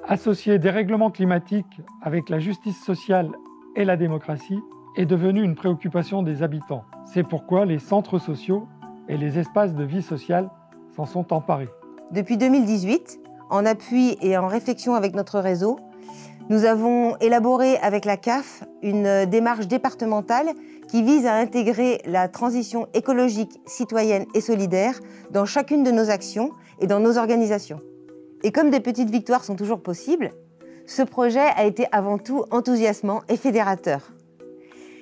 Associer dérèglement climatique avec la justice sociale et la démocratie est devenu une préoccupation des habitants. C'est pourquoi les centres sociaux et les espaces de vie sociale s'en sont emparés. Depuis 2018, en appui et en réflexion avec notre réseau, nous avons élaboré avec la CAF une démarche départementale qui vise à intégrer la transition écologique, citoyenne et solidaire dans chacune de nos actions et dans nos organisations. Et comme des petites victoires sont toujours possibles, ce projet a été avant tout enthousiasmant et fédérateur.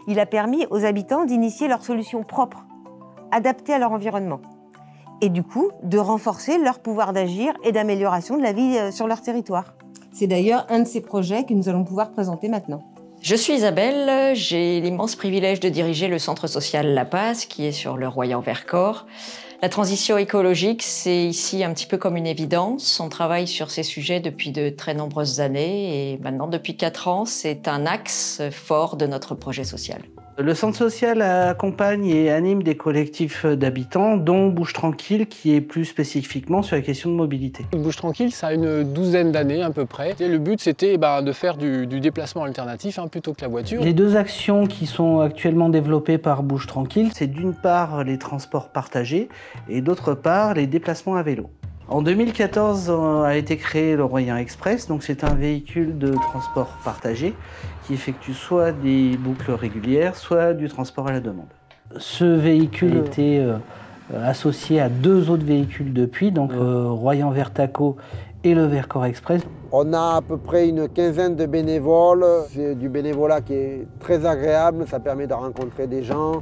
Il a permis aux habitants d'initier leurs solutions propres, adaptées à leur environnement, et du coup de renforcer leur pouvoir d'agir et d'amélioration de la vie sur leur territoire. C'est d'ailleurs un de ces projets que nous allons pouvoir présenter maintenant. Je suis Isabelle, j'ai l'immense privilège de diriger le centre social La Passe qui est sur le Royan-Vercors. La transition écologique, c'est ici un petit peu comme une évidence. On travaille sur ces sujets depuis de très nombreuses années et maintenant, depuis 4 ans, c'est un axe fort de notre projet social. Le centre social accompagne et anime des collectifs d'habitants, dont Bouge Tranquille, qui est plus spécifiquement sur la question de mobilité. Bouge Tranquille, ça a une douzaine d'années à peu près. Et le but, c'était de faire du déplacement alternatif plutôt que la voiture. Les 2 actions qui sont actuellement développées par Bouge Tranquille, c'est d'une part les transports partagés et d'autre part les déplacements à vélo. En 2014 a été créé le Royan Express, donc c'est un véhicule de transport partagé qui effectue soit des boucles régulières, soit du transport à la demande. Ce véhicule était associé à 2 autres véhicules depuis, donc Royan Vertaco et le Vercors Express. On a à peu près une quinzaine de bénévoles, c'est du bénévolat qui est très agréable, ça permet de rencontrer des gens.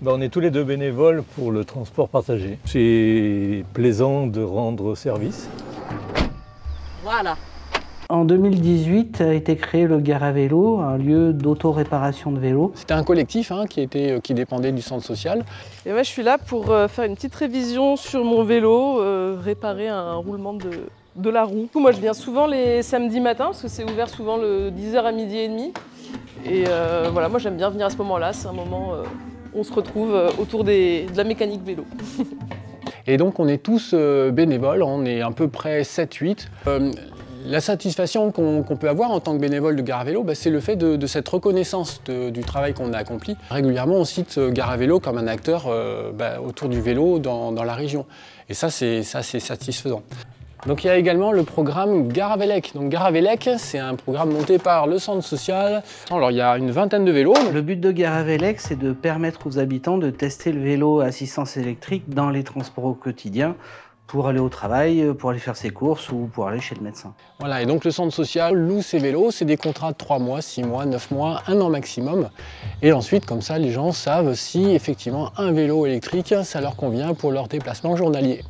On est tous les 2 bénévoles pour le transport partagé. C'est plaisant de rendre service. Voilà. En 2018 a été créé le Gare à vélo, un lieu d'auto-réparation de vélos. C'était un collectif qui dépendait du centre social. Et moi, je suis là pour faire une petite révision sur mon vélo, réparer un roulement de la roue. Moi, je viens souvent les samedis matins parce que c'est ouvert souvent de 10h à 12h30. Et voilà, moi, j'aime bien venir à ce moment-là. C'est un moment où on se retrouve autour de la mécanique vélo. Et donc, on est tous bénévoles, on est à peu près 7-8. La satisfaction qu'on peut avoir en tant que bénévole de Gare à vélo, c'est le fait de cette reconnaissance du travail qu'on a accompli. Régulièrement, on cite Gare à vélo comme un acteur autour du vélo dans la région. Et ça, c'est satisfaisant. Donc il y a également le programme Gare à Vélec. Donc Gare à Vélec, c'est un programme monté par le centre social. Alors il y a une vingtaine de vélos. Le but de Gare à Vélec, c'est de permettre aux habitants de tester le vélo à assistance électrique dans les transports au quotidien, pour aller au travail, pour aller faire ses courses ou pour aller chez le médecin. Voilà, et donc le centre social loue ces vélos, c'est des contrats de 3 mois, 6 mois, 9 mois, 1 an maximum. Et ensuite, comme ça, les gens savent si effectivement un vélo électrique, ça leur convient pour leur déplacement journalier.